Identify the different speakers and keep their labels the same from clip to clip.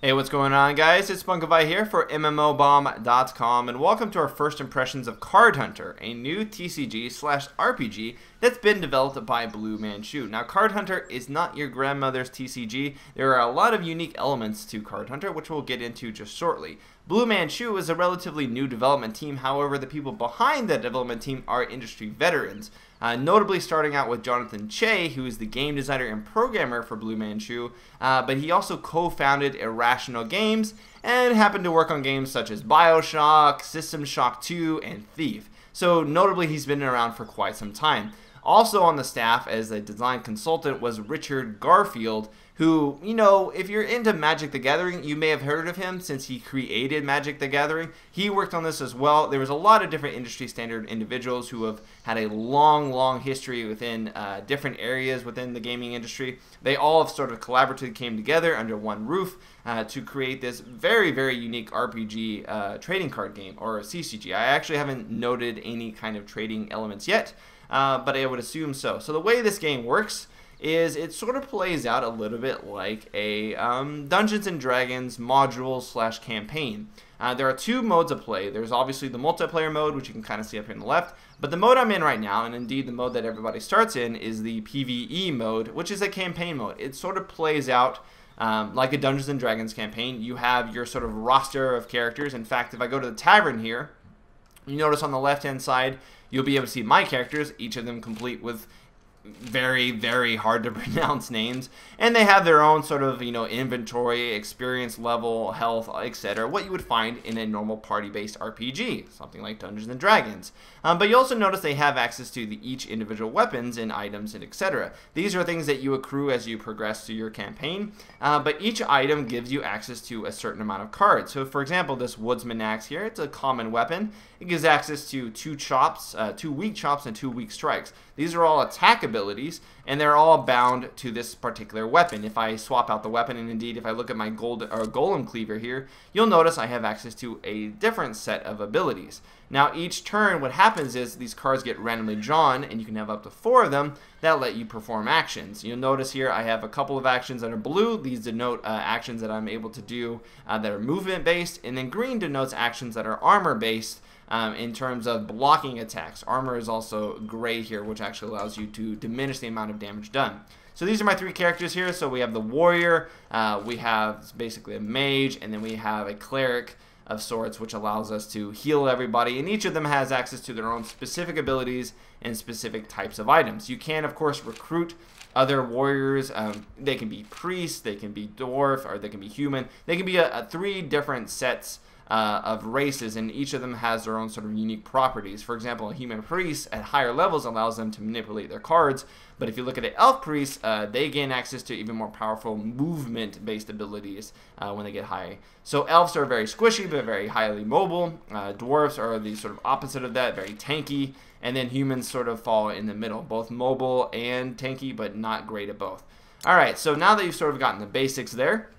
Speaker 1: Hey, what's going on, guys? It's Pve here for MMOBomb.com, and welcome to our first impressions of Card Hunter, a new TCG/RPG that's been developed by Blue Manchu. Now, Card Hunter is not your grandmother's TCG. There are a lot of unique elements to Card Hunter, which we'll get into just shortly. Blue Manchu is a relatively new development team. However, the people behind that development team are industry veterans. Notably starting out with Jonathan Che, who is the game designer and programmer for Blue Manchu, but he also co-founded Irrational Games and happened to work on games such as BioShock, System Shock 2, and Thief. So notably, he's been around for quite some time. Also on the staff as a design consultant was Richard Garfield, who, you know, if you're into Magic the Gathering, you may have heard of him since he created Magic the Gathering. He worked on this as well. There was a lot of different industry standard individuals who have had a long history within different areas within the gaming industry. They all have sort of collaboratively came together under one roof to create this very unique RPG trading card game, or CCG. I actually haven't noted any kind of trading elements yet, but I would assume so. So the way this game works is it sort of plays out a little bit like a Dungeons & Dragons module / campaign. There are two modes of play. There's obviously the multiplayer mode, which you can kind of see up here on the left, but the mode I'm in right now, and indeed the mode that everybody starts in, is the PvE mode, which is a campaign mode. It sort of plays out like a Dungeons & Dragons campaign. You have your sort of roster of characters. In fact, if I go to the tavern here, you notice on the left-hand side, you'll be able to see my characters, each of them complete with very hard to pronounce names, and they have their own sort of, you know, inventory, experience level, health, etc. What you would find in a normal party-based RPG, something like Dungeons & Dragons. But you also notice they have access to each individual weapons and items and etc. These are things that you accrue as you progress through your campaign, but each item gives you access to a certain amount of cards. So for example, this Woodsman Axe here, it's a common weapon. It gives access to 2 chops, 2 weak chops, and 2 weak strikes. These are all attack abilities, and they're all bound to this particular weapon. If I swap out the weapon, and indeed if I look at my golem cleaver here, you'll notice I have access to a different set of abilities. Now each turn, what happens is these cards get randomly drawn, and you can have up to 4 of them that let you perform actions. You'll notice here I have a couple of actions that are blue. These denote actions that I'm able to do that are movement based, and then green denotes actions that are armor based. In terms of blocking attacks. Armor is also gray here, which actually allows you to diminish the amount of damage done. So these are my 3 characters here. So we have the warrior, we have basically a mage, and then we have a cleric of sorts, which allows us to heal everybody, and each of them has access to their own specific abilities and specific types of items. You can, of course, recruit other warriors. They can be priests, they can be dwarf, or they can be human. They can be 3 different sets of races, and each of them has their own sort of unique properties. For example, a human priest at higher levels allows them to manipulate their cards, but if you look at the elf priests, they gain access to even more powerful movement-based abilities when they get high. So elves are very squishy but very highly mobile. Dwarves are the sort of opposite of that, very tanky, and then humans sort of fall in the middle, both mobile and tanky, but not great at both. Alright, so now that you've sort of gotten the basics there,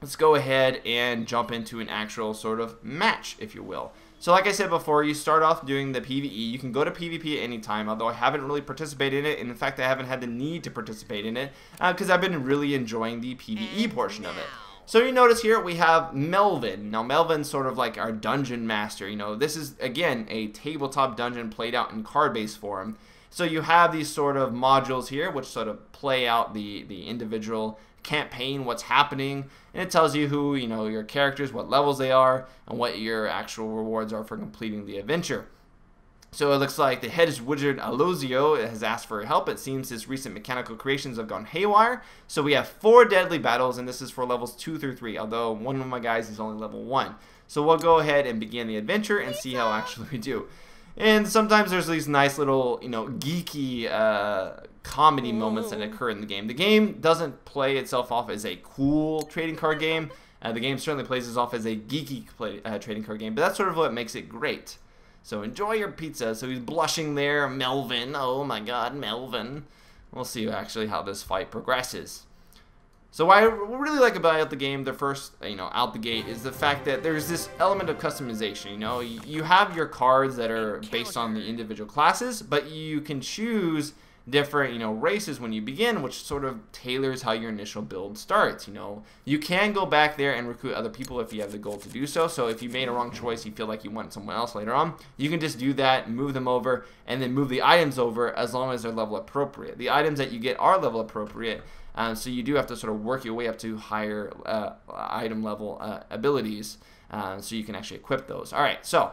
Speaker 1: let's go ahead and jump into an actual sort of match, if you will. So like I said before, you start off doing the PvE. You can go to PvP at any time, although I haven't really participated in it. And in fact, I haven't had the need to participate in it because I've been really enjoying the PvE portion of it. So you notice here we have Melvin. Now Melvin's sort of like our dungeon master. You know, this is, again, a tabletop dungeon played out in card-based form. So you have these sort of modules here which sort of play out the individual campaign, what's happening, and it tells you who, you know, your characters, what levels they are, and what your actual rewards are for completing the adventure. So it looks like the head wizard Alozio has asked for help. It seems his recent mechanical creations have gone haywire. So we have 4 deadly battles, and this is for levels 2 through 3, although one of my guys is only level 1. So we'll go ahead and begin the adventure and see how actually we do. And sometimes there's these nice little, you know, geeky comedy moments that occur in the game. The game doesn't play itself off as a cool trading card game. The game certainly plays itself as a geeky trading card game, but that's sort of what makes it great. So enjoy your pizza. So he's blushing there, Melvin. Oh my god, Melvin. We'll see actually how this fight progresses. So what I really like about the game, the first, you know, out the gate, is the fact that there's this element of customization. You know, you have your cards that are based on the individual classes, but you can choose different, you know, races when you begin, which sort of tailors how your initial build starts. You know, you can go back there and recruit other people if you have the goal to do so. So if you made a wrong choice, you feel like you want someone else later on, you can just do that, move them over, and then move the items over as long as they're level appropriate. The items that you get are level appropriate, so you do have to sort of work your way up to higher item level abilities, so you can actually equip those. All right, so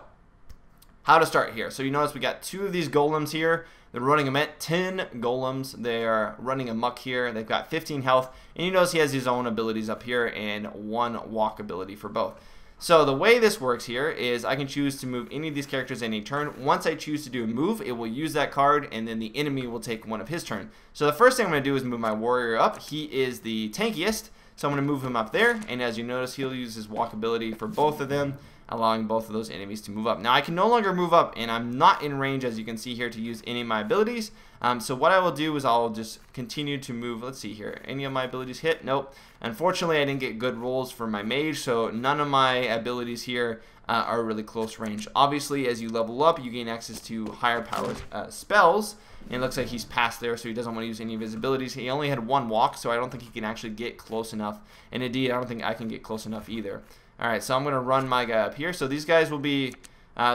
Speaker 1: how to start here. So you notice we got 2 of these golems here. They're running them at 10 golems. They are running amok here. They've got 15 health. And you notice he has his own abilities up here and 1 walk ability for both. So the way this works here is I can choose to move any of these characters any turn. Once I choose to do a move, it will use that card, and then the enemy will take one of his turn. So the first thing I'm going to do is move my warrior up. He is the tankiest, so I'm going to move him up there. And as you notice, he'll use his walk ability for both of them, allowing both of those enemies to move up. Now I can no longer move up, and I'm not in range, as you can see here, to use any of my abilities. So what I will do is I'll just continue to move. Let's see here. Any of my abilities hit? Nope. Unfortunately, I didn't get good rolls for my mage, so none of my abilities here are really close range. Obviously, as you level up, you gain access to higher powered spells. And it looks like he's past there, so he doesn't want to use any of his abilities. He only had 1 walk, so I don't think he can actually get close enough. And indeed, I don't think I can get close enough either. Alright, so I'm going to run my guy up here. So these guys will be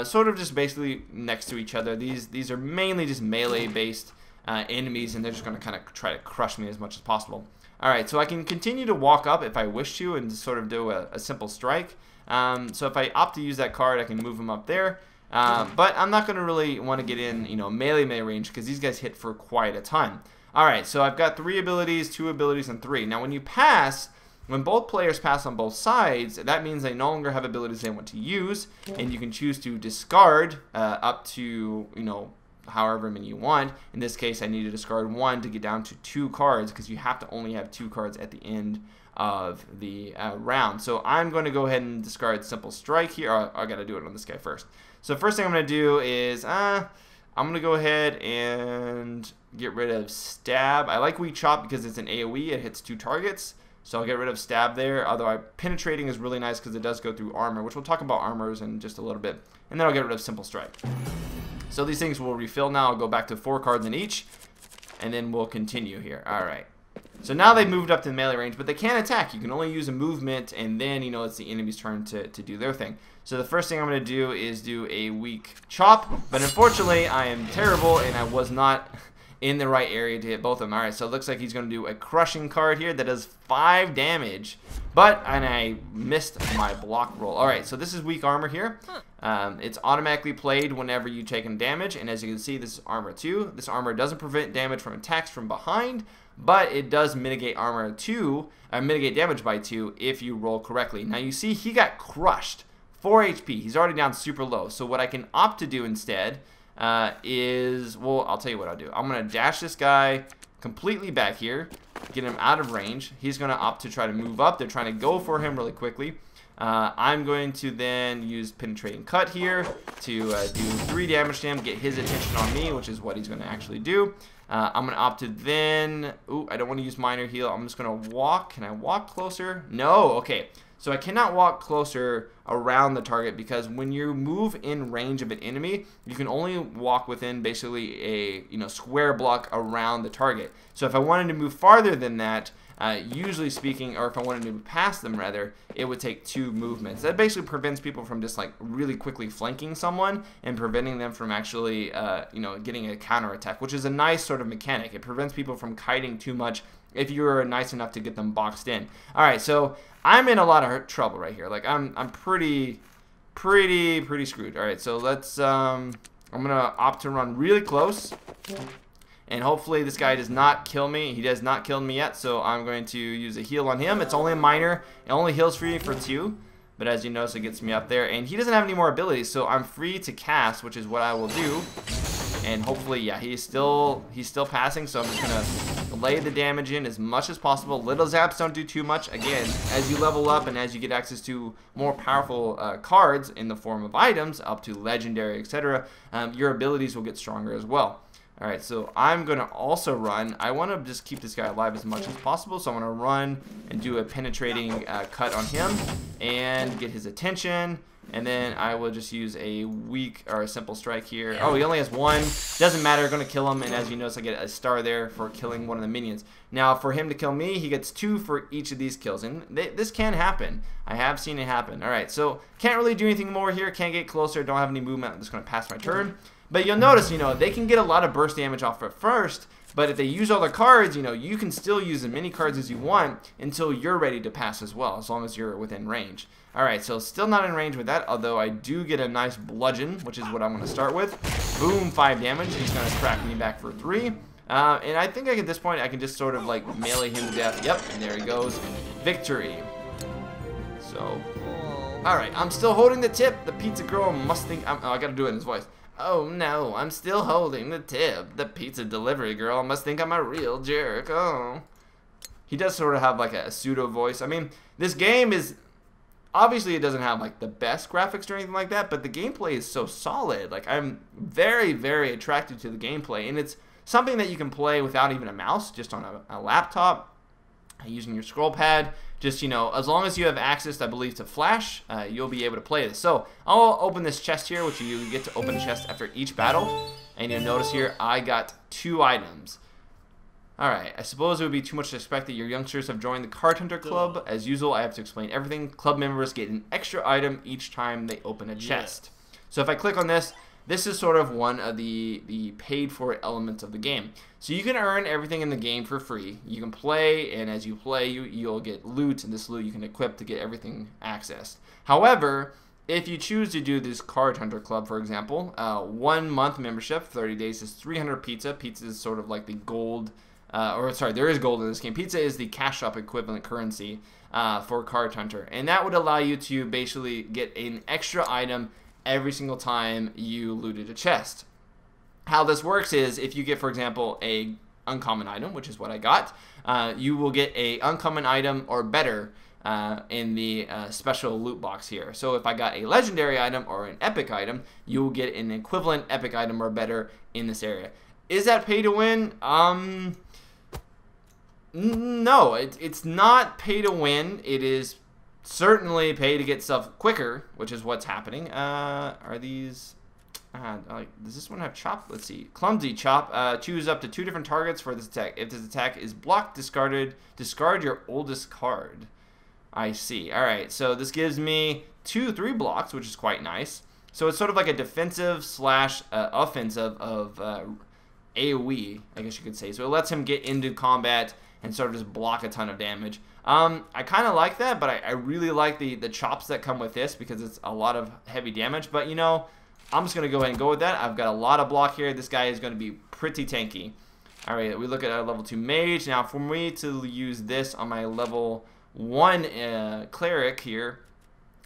Speaker 1: sort of just basically next to each other. These are mainly just melee-based enemies, and they're just going to kind of try to crush me as much as possible. Alright, so I can continue to walk up if I wish to and sort of do a simple strike. So if I opt to use that card, I can move him up there. But I'm not going to really want to get in, you know, melee range, because these guys hit for quite a time. Alright, so I've got 3 abilities, 2 abilities, and 3. Now when you pass, when both players pass on both sides, that means they no longer have abilities they want to use, and you can choose to discard up to, you know, however many you want. In this case, I need to discard 1 to get down to 2 cards, because you have to only have 2 cards at the end of the round. So I'm going to go ahead and discard Simple Strike here. I got to do it on this guy first. So first thing I'm going to do is I'm going to go ahead and get rid of Stab. I like Weak Chop because it's an AoE. It hits 2 targets. So I'll get rid of Stab there, although Penetrating is really nice because it does go through armor, which we'll talk about armors in just a little bit. And then I'll get rid of Simple Strike. So these things will refill now. I'll go back to 4 cards in each, and then we'll continue here. Alright. So now they've moved up to the melee range, but they can't attack. You can only use a movement, and then, you know, it's the enemy's turn to do their thing. So the first thing I'm going to do is do a Weak Chop, but unfortunately I am terrible, and I was not in the right area to hit both of them. Alright, so it looks like he's going to do a Crushing card here that does 5 damage, and I missed my block roll. Alright, so this is weak armor here. It's automatically played whenever you take damage, and as you can see, this is armor 2. This armor doesn't prevent damage from attacks from behind, but it does mitigate mitigate damage by 2 if you roll correctly. Now you see he got crushed. 4 HP. He's already down super low. So what I can opt to do instead is, well, I'll tell you what I'll do. I'm going to dash this guy completely back here, get him out of range. He's going to opt to try to move up. They're trying to go for him really quickly. I'm going to then use Penetrating Cut here to do 3 damage to him, get his attention on me, which is what he's going to actually do. I'm going to opt to then, I don't want to use Minor Heal. I'm just going to walk. Can I walk closer? No. Okay. So I cannot walk closer around the target, because when you move in range of an enemy, you can only walk within basically a square block around the target. So if I wanted to move farther than that, usually speaking, or if I wanted to move past them rather, it would take 2 movements. That basically prevents people from just like really quickly flanking someone and preventing them from actually getting a counter attack, which is a nice sort of mechanic. It prevents people from kiting too much if you're nice enough to get them boxed in. Alright, so I'm in a lot of trouble right here. Like I'm pretty screwed. Alright, so let's I'm gonna opt to run really close, and hopefully this guy does not kill me. He does not kill me yet, so I'm going to use a heal on him. It's only a minor. It only heals for you for 2, but as you notice, it gets me up there, and he doesn't have any more abilities, so I'm free to cast, which is what I will do. And hopefully, yeah, he's still passing, so I'm just gonna lay the damage in as much as possible. Little zaps don't do too much. Again, as you level up and as you get access to more powerful cards in the form of items, up to legendary, etc., your abilities will get stronger as well. Alright, so I'm going to also run. I want to just keep this guy alive as much as possible, so I'm going to run and do a Penetrating Cut on him and get his attention. And then I will just use a weak or a simple strike here. Oh, he only has one. Doesn't matter. Going to kill him. And as you notice, I get a star there for killing one of the minions. Now, for him to kill me, he gets 2 for each of these kills. And this can happen. I have seen it happen. All right, so can't really do anything more here. Can't get closer. Don't have any movement. I'm just going to pass my turn. But you'll notice, they can get a lot of burst damage off at first. But if they use all their cards, you can still use as many cards as you want until you're ready to pass as well, as long as you're within range. Alright, so still not in range with that, although I do get a nice bludgeon, which is what I'm going to start with. Boom, 5 damage. He's going to crack me back for 3. And I think at this point I can just sort of like melee him to death. Yep, and there he goes. Victory. So, alright, I'm still holding the tip. The pizza girl must think I got to do it in his voice. Oh no, I'm still holding the tip. The pizza delivery girl must think I'm a real jerk. Oh. He does sort of have like a pseudo voice. I mean, this game is... Obviously, it doesn't have like the best graphics or anything like that, but the gameplay is so solid. Like, I'm very, very attracted to the gameplay, and it's something that you can play without even a mouse, just on a laptop, using your scroll pad. Just, as long as you have access, I believe, to Flash, you'll be able to play this. So, I'll open this chest here, which you get to open a chest after each battle, and you'll notice here, I got 2 items. Alright, I suppose it would be too much to expect that your youngsters have joined the Card Hunter Club. As usual, I have to explain everything. Club members get an extra item each time they open a chest. So if I click on this, this is sort of one of the paid-for elements of the game. So you can earn everything in the game for free. You can play, and as you play, you'll get loot, and this loot you can equip to get everything accessed. However, if you choose to do this Card Hunter Club, for example, 1 month membership, 30 days is 300 pizza. Pizza is sort of like the gold... there is gold in this game. Pizza is the cash shop equivalent currency for Card Hunter. And that would allow you to basically get an extra item every single time you looted a chest. How this works is if you get, for example, a uncommon item, which is what I got, you will get a uncommon item or better in the special loot box here. So if I got a legendary item or an epic item, you will get an equivalent epic item or better in this area. Is that pay to win? No, it's not pay to win. It is certainly pay to get stuff quicker, which is what's happening. Are these... does this one have chop? Let's see. Clumsy chop. Choose up to 2 different targets for this attack. If this attack is blocked, discard your oldest card. I see. Alright, so this gives me 3 blocks, which is quite nice. So it's sort of like a defensive slash offensive of AoE, I guess you could say. So it lets him get into combat and sort of just block a ton of damage. I kind of like that, but I really like the chops that come with this because it's a lot of heavy damage. But, I'm just going to go ahead and go with that. I've got a lot of block here. This guy is going to be pretty tanky. All right, we look at our level 2 Mage. Now, for me to use this on my level 1 Cleric here,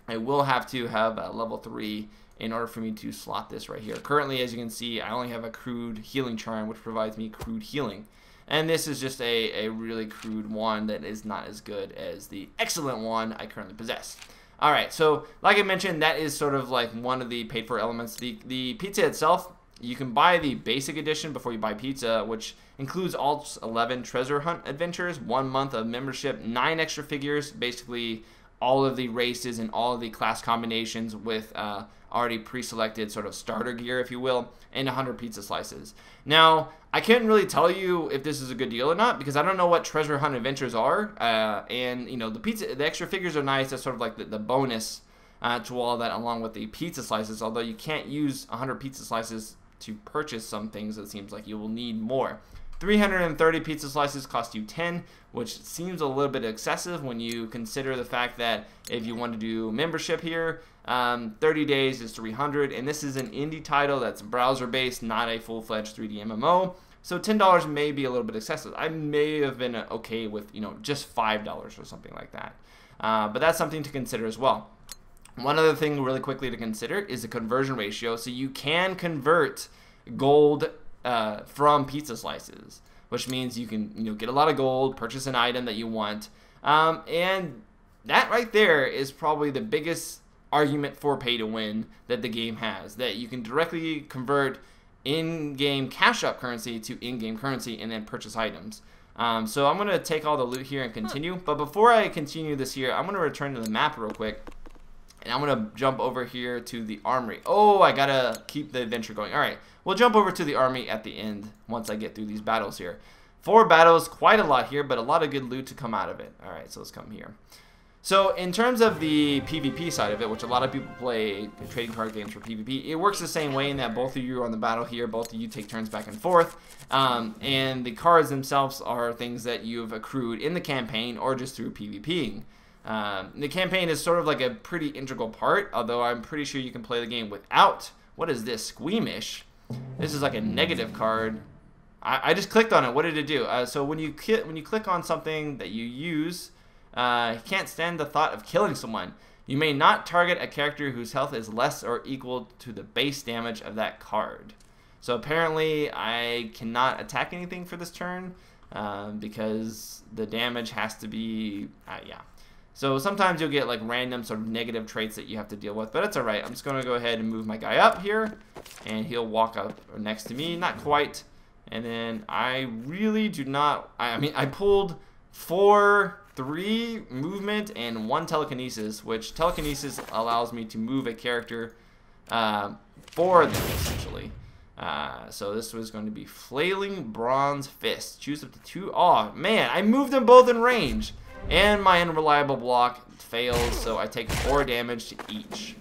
Speaker 1: I will have to have a level 3 in order for me to slot this right here. Currently, as you can see, I only have a crude healing charm, which provides me crude healing. And this is just a really crude one that is not as good as the excellent one I currently possess. Alright, so like I mentioned, that is sort of like one of the paid-for elements. The pizza itself, you can buy the basic edition before you buy pizza, which includes all 11 treasure hunt adventures, 1 month of membership, 9 extra figures, basically all of the races and all of the class combinations with already pre-selected sort of starter gear, if you will, and 100 pizza slices. Now, I can't really tell you if this is a good deal or not because I don't know what treasure hunt adventures are, and the extra figures are nice. That's sort of like the bonus to all of that, along with the pizza slices. Although you can't use 100 pizza slices to purchase some things, it seems like you will need more. 330 pizza slices cost you 10, which seems a little bit excessive when you consider the fact that if you want to do membership here, 30 days is 300, and this is an indie title that's browser-based, not a full-fledged 3D MMO. So $10 may be a little bit excessive. I may have been okay with, just $5 or something like that. But that's something to consider as well. One other thing really quickly to consider is the conversion ratio. So you can convert gold from pizza slices, which means you can get a lot of gold, purchase an item that you want, and that right there is probably the biggest argument for pay to win that the game has, that you can directly convert in-game cash up currency to in-game currency and then purchase items. So I'm going to take all the loot here and continue, but before I continue this here, I'm going to return to the map real quick. And I'm going to jump over here to the armory. Oh, I got to keep the adventure going. All right, we'll jump over to the army at the end once I get through these battles here. 4 battles, quite a lot here, but a lot of good loot to come out of it. All right, so let's come here. So in terms of the PvP side of it, which a lot of people play trading card games for PvP, it works the same way in that both of you are on the battle here, both of you take turns back and forth, and the cards themselves are things that you've accrued in the campaign or just through PvPing. The campaign is sort of like a pretty integral part, although I'm pretty sure you can play the game without. What is this? Squeamish? This is like a negative card. I just clicked on it. What did it do? So when you click on something that you use, can't stand the thought of killing someone. You may not target a character whose health is less or equal to the base damage of that card. So apparently I cannot attack anything for this turn because the damage has to be, yeah. So sometimes you'll get like random sort of negative traits that you have to deal with, but it's alright. I'm just going to go ahead and move my guy up here, and he'll walk up next to me. Not quite. And then I really do not, I mean, I pulled 3 movement and 1 telekinesis, which telekinesis allows me to move a character for them, essentially. So this was going to be Flailing Bronze Fist. Choose up to 2. Oh, man, I moved them both in range. And my unreliable block fails, so I take 4 damage to each.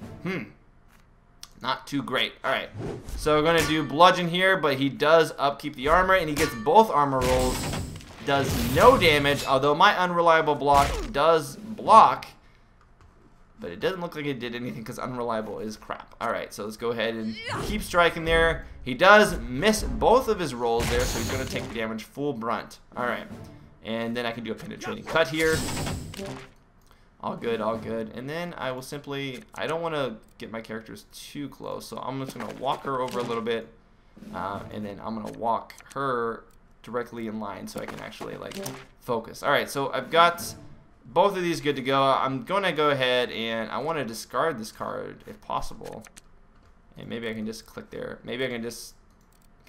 Speaker 1: Not too great. Alright, so we're going to do bludgeon here, but he does upkeep the armor, and he gets both armor rolls. Does no damage, although my unreliable block does block, but it doesn't look like it did anything because unreliable is crap. Alright, so let's go ahead and keep striking there. He does miss both of his rolls there, so he's going to take the damage full brunt. Alright, and then I can do a penetrating cut here. All good, all good. And then I will simply, I don't want to get my characters too close, so I'm just going to walk her over a little bit, and then I'm going to walk her directly in line so I can actually like focus. Alright, so I've got both of these good to go. I'm going to go ahead and I want to discard this card if possible. And maybe I can just click there. Maybe I can just,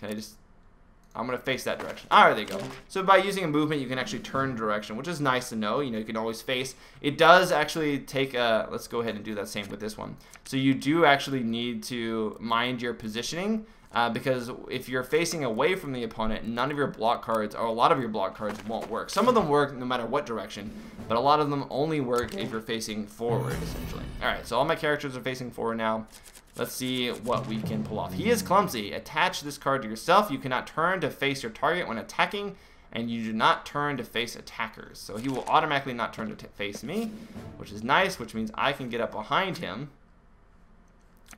Speaker 1: I'm going to face that direction. Alright, there you go. So by using a movement, you can actually turn direction, which is nice to know. You know, you can always face. It does actually take a, let's go ahead and do that same with this one. So you do actually need to mind your positioning. Because if you're facing away from the opponent, none of your block cards, or a lot of your block cards, won't work. Some of them work no matter what direction, but a lot of them only work if you're facing forward, essentially. Alright, so all my characters are facing forward now. Let's see what we can pull off. He is clumsy. Attach this card to yourself. You cannot turn to face your target when attacking, and you do not turn to face attackers. So he will automatically not turn to face me, which is nice, which means I can get up behind him,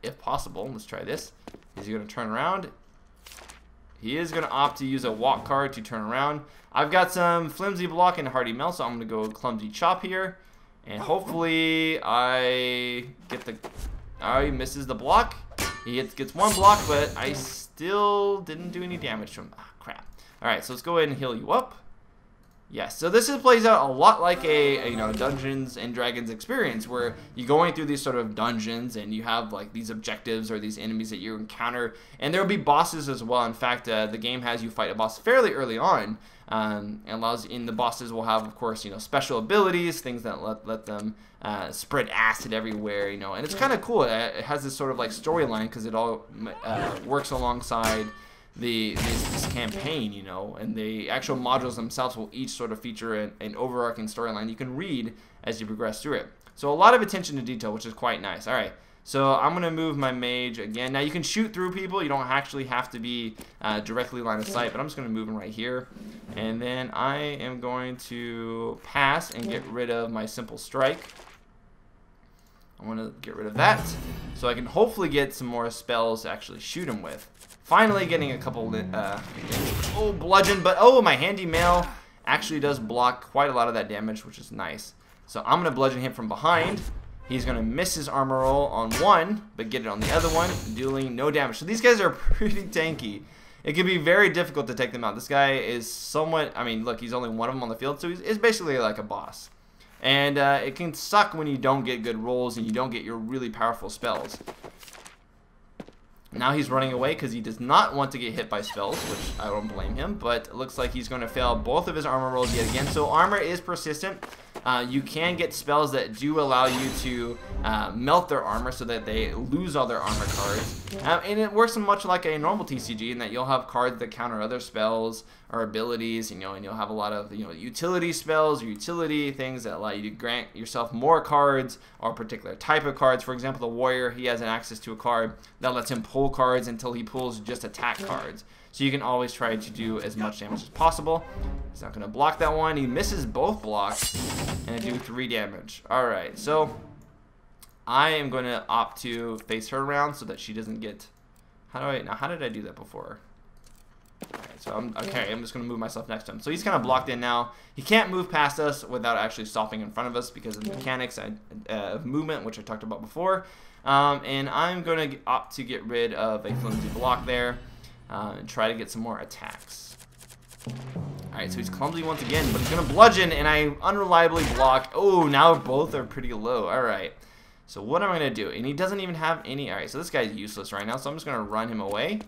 Speaker 1: if possible. Let's try this. Is he going to turn around? He is going to opt to use a walk card to turn around. I've got some flimsy block and hardy melt, so I'm going to go clumsy chop here. And hopefully I get the... Oh, he misses the block. He gets 1 block, but I still didn't do any damage to him. Ah, crap. Alright, so let's go ahead and heal you up. Yes, so this plays out a lot like a you know, Dungeons and Dragons experience, where you're going through these sort of dungeons and you have like these objectives or these enemies that you encounter, and there'll be bosses as well. In fact, the game has you fight a boss fairly early on, and allows in the bosses will have, of course, you know, special abilities, things that let them spread acid everywhere, you know, and it's kind of cool. It has this sort of like storyline because it all works alongside this campaign, you know, and the actual modules themselves will each sort of feature an overarching storyline you can read as you progress through it. So a lot of attention to detail, which is quite nice. All right, so I'm going to move my mage again. Now you can shoot through people. You don't actually have to be directly line of sight, but I'm just going to move him right here. And then I am going to pass and get rid of my simple strike. I want to get rid of that so I can hopefully get some more spells to actually shoot him with. Finally getting a couple, bludgeon, but oh, my handy mail actually does block quite a lot of that damage, which is nice. So I'm going to bludgeon him from behind. He's going to miss his armor roll on 1, but get it on the other one, dealing no damage. So these guys are pretty tanky. It can be very difficult to take them out. This guy is somewhat, I mean, look, he's only one of them on the field, so he's basically like a boss. And it can suck when you don't get good rolls and you don't get your really powerful spells. Now he's running away because he does not want to get hit by spells, which I don't blame him, but it looks like he's going to fail both of his armor rolls yet again. So armor is persistent. You can get spells that do allow you to melt their armor so that they lose all their armor cards. And it works much like a normal TCG in that you'll have cards that counter other spells or abilities, and you'll have a lot of utility spells or utility things that allow you to grant yourself more cards or a particular type of cards. For example, the warrior, he has an access to a card that lets him pull cards until he pulls just attack cards. So you can always try to do as much damage as possible. He's not going to block that one. He misses both blocks and I do 3 damage. Alright, so I am going to opt to face her around so that she doesn't get... How did I do that before? Alright, so I'm just going to move myself next to him. So he's kind of blocked in now. He can't move past us without actually stopping in front of us because of the mechanics of movement, which I talked about before. And I'm going to opt to get rid of a flimsy block there. And try to get some more attacks. Alright, so he's clumsy once again, but he's going to bludgeon, and I unreliably block. Oh, now both are pretty low. Alright, so what am I going to do? And he doesn't even have any... Alright, so this guy's useless right now, so I'm just going to run him away.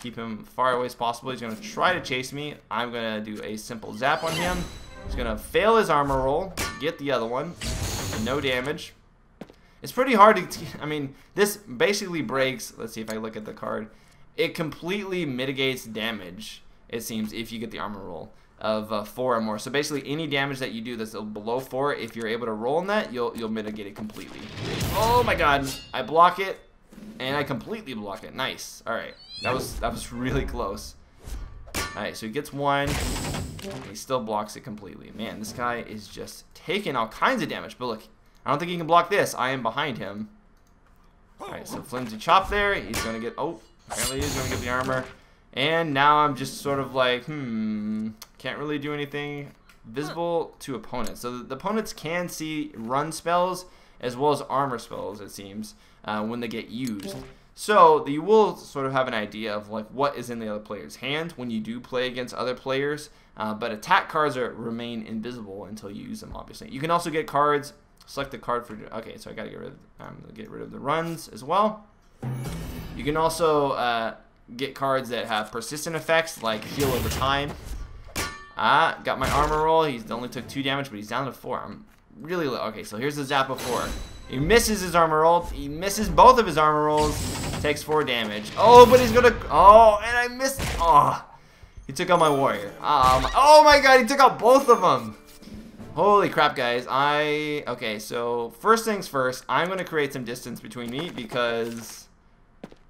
Speaker 1: Keep him far away as possible. He's going to try to chase me. I'm going to do a simple zap on him. He's going to fail his armor roll, get the other one. No damage. It's pretty hard to... I mean, this basically breaks... Let's see if I look at the card. It completely mitigates damage, it seems, if you get the armor roll of 4 or more. So basically, any damage that you do that's below 4, if you're able to roll in that, you'll mitigate it completely. Oh my god, I block it, and I completely block it. Nice. Alright, that was really close. Alright, so he gets 1, and he still blocks it completely. Man, this guy is just taking all kinds of damage. But look, I don't think he can block this. I am behind him. Alright, so flimsy chop there. He's going to get... Oh. Apparently he's going to get the armor. And now I'm just sort of like, can't really do anything. Visible to opponents. So the opponents can see run spells as well as armor spells, it seems, when they get used. So you will sort of have an idea of like what is in the other player's hand when you do play against other players. But attack cards remain invisible until you use them, obviously. You can also get cards. Select the card for... Okay, so I got to get rid of the runs as well. You can also get cards that have persistent effects, like heal over time. Got my armor roll. He only took 2 damage, but he's down to 4. I'm really low. Okay, so here's the zap of 4. He misses his armor roll. He misses both of his armor rolls. Takes 4 damage. Oh, but he's gonna... Oh, and I missed... Oh, he took out my warrior. Oh my god, he took out both of them. Holy crap, guys. Okay, so first things first, I'm gonna create some distance between me because...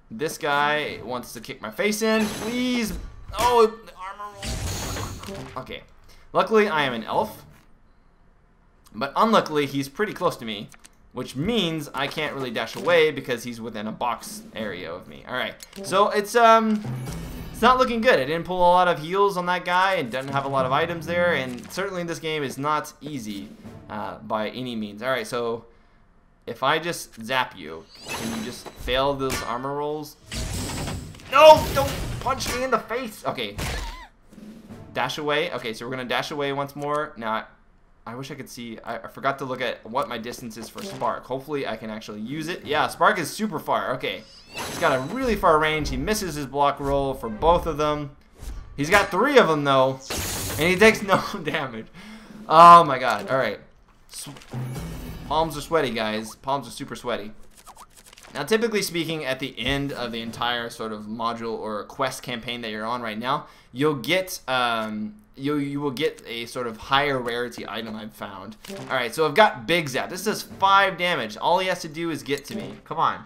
Speaker 1: This guy wants to kick my face in. Please. Oh, the armor roll. Okay. Luckily, I am an elf. But unluckily, he's pretty close to me. Which means I can't really dash away because he's within a box area of me. Alright. So it's not looking good. I didn't pull a lot of heals on that guy and doesn't have a lot of items there. And certainly this game is not easy by any means. Alright, so... If I just zap you, can you just fail those armor rolls? No! Don't punch me in the face! Okay. Dash away. Okay, so we're going to dash away once more. Now, I wish I could see. I forgot to look at what my distance is for Spark. Hopefully, I can actually use it. Yeah, Spark is super far. Okay. He's got a really far range. He misses his block roll for both of them. He's got 3 of them, though. And he takes no damage. Oh, my God. All right. Palms are sweaty, guys. Palms are super sweaty. Now, typically speaking, at the end of the entire sort of module or quest campaign that you're on right now, you'll get you will get a sort of higher rarity item I've found. All right, so I've got Big Zap. This does 5 damage. All he has to do is get to me. Come on.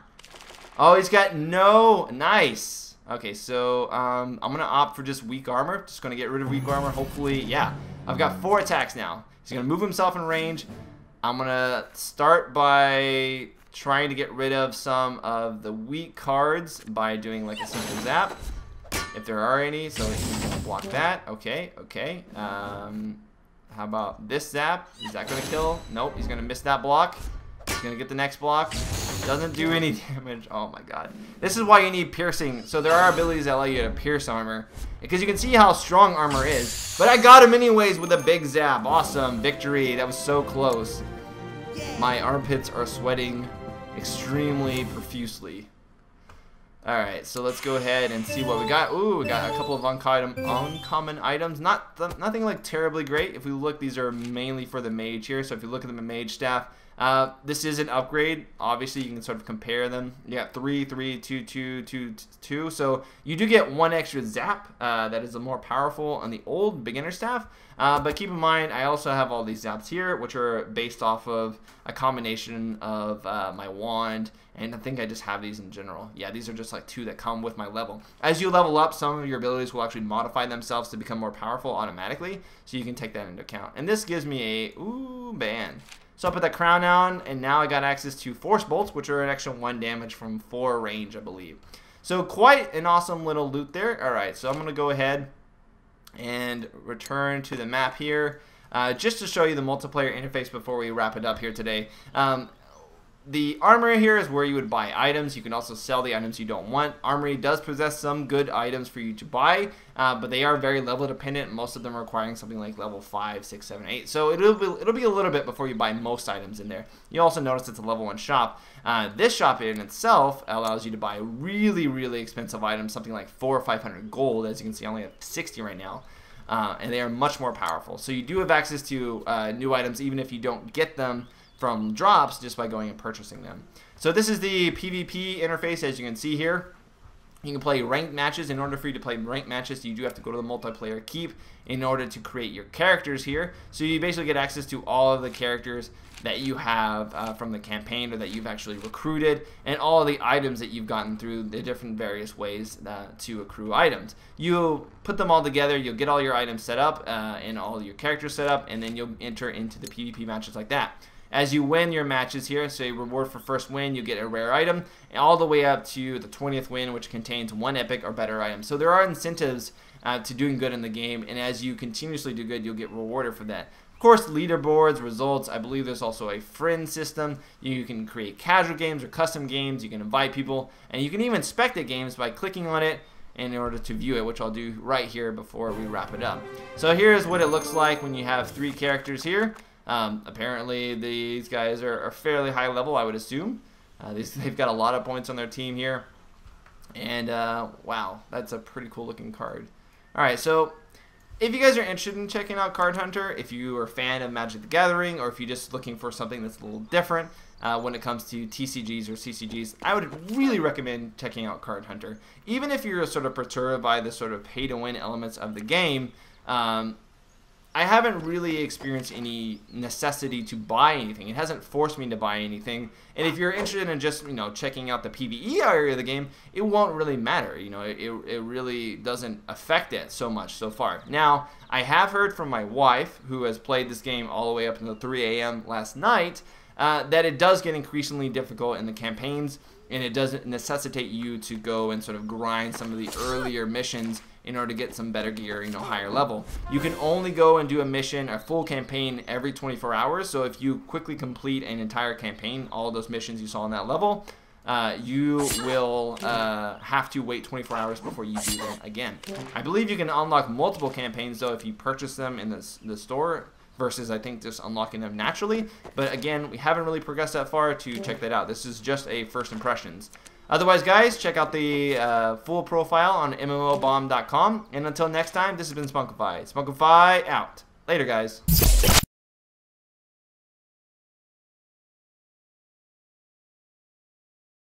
Speaker 1: Oh, he's got no... Nice. Okay, so I'm gonna opt for just weak armor. Just gonna get rid of weak armor. Hopefully, yeah. I've got 4 attacks now. He's gonna move himself in range. I'm going to start by trying to get rid of some of the weak cards by doing like a simple zap, if there are any. So he's going to block that. Okay, okay. How about this zap? Is that going to kill? Nope, he's going to miss that block. He's going to get the next block. Doesn't do any damage. Oh my god. This is why you need piercing. So there are abilities that allow you to pierce armor, because you can see how strong armor is. But I got him anyways with a big zap. Awesome. Victory. That was so close. My armpits are sweating extremely profusely. Alright, so let's go ahead and see what we got. Ooh, we got a couple of uncommon items. Nothing like terribly great. If we look, these are mainly for the mage here. So if you look at the mage staff, this is an upgrade. Obviously, you can sort of compare them. You got 3, 3, 2, 2, 2, 2. So you do get one extra zap that is more powerful on the old beginner staff. But keep in mind, I also have all these zaps here, which are based off of a combination of my wand, and I think I just have these in general. Yeah, these are just like 2 that come with my level. As you level up, some of your abilities will actually modify themselves to become more powerful automatically, so you can take that into account. And this gives me a band. So I put that crown on, and now I got access to force bolts, which are an extra 1 damage from 4 range, I believe. So quite an awesome little loot there. All right, so I'm gonna go ahead and return to the map here, just to show you the multiplayer interface before we wrap it up here today. The armory here is where you would buy items. You can also sell the items you don't want. Armory does possess some good items for you to buy, but they are very level dependent. Most of them are requiring something like level 5, 6, 7, 8. So it'll be a little bit before you buy most items in there. You also notice it's a level 1 shop. This shop in itself allows you to buy really, really expensive items, something like 400 or 500 gold. As you can see, I only have 60 right now. And they are much more powerful. So you do have access to new items even if you don't get them from drops just by going and purchasing them. So this is the PvP interface, as you can see here. You can play ranked matches. In order for you to play ranked matches, you do have to go to the multiplayer keep in order to create your characters here. So you basically get access to all of the characters that you have from the campaign or that you've actually recruited, and all of the items that you've gotten through the different various ways to accrue items. You put them all together, you'll get all your items set up and all your characters set up, and then you'll enter into the PvP matches like that. As you win your matches here, say reward for first win, you get a rare item, all the way up to the 20th win, which contains 1 epic or better item. So there are incentives to doing good in the game, and as you continuously do good, you'll get rewarded for that. Of course, leaderboards, results, I believe there's also a friend system. You can create casual games or custom games, you can invite people, and you can even spectate games by clicking on it in order to view it, which I'll do right here before we wrap it up. So here's what it looks like when you have 3 characters here. Apparently these guys are fairly high level, I would assume. They've got a lot of points on their team here. And wow, that's a pretty cool looking card. Alright, so if you guys are interested in checking out Card Hunter, if you are a fan of Magic the Gathering, or if you're just looking for something that's a little different when it comes to TCGs or CCGs, I would really recommend checking out Card Hunter. Even if you're sort of perturbed by the sort of pay-to-win elements of the game, I haven't really experienced any necessity to buy anything. It hasn't forced me to buy anything. And if you're interested in just, checking out the PvE area of the game, it won't really matter. It really doesn't affect it so much so far. Now, I have heard from my wife, who has played this game all the way up until 3 a.m. last night, that it does get increasingly difficult in the campaigns, and it doesn't necessitate you to go and sort of grind some of the earlier missions in order to get some better gear, higher level. You can only go and do a mission, a full campaign, every 24 hours. So if you quickly complete an entire campaign, all those missions you saw on that level, you will have to wait 24 hours before you do them again. I believe you can unlock multiple campaigns, though, if you purchase them in the store, versus I think just unlocking them naturally. But again, we haven't really progressed that far to check that out. This is just a first impressions. Otherwise, guys, check out the full profile on MMOBomb.com. And until next time, this has been Spunkify. Spunkify out. Later, guys.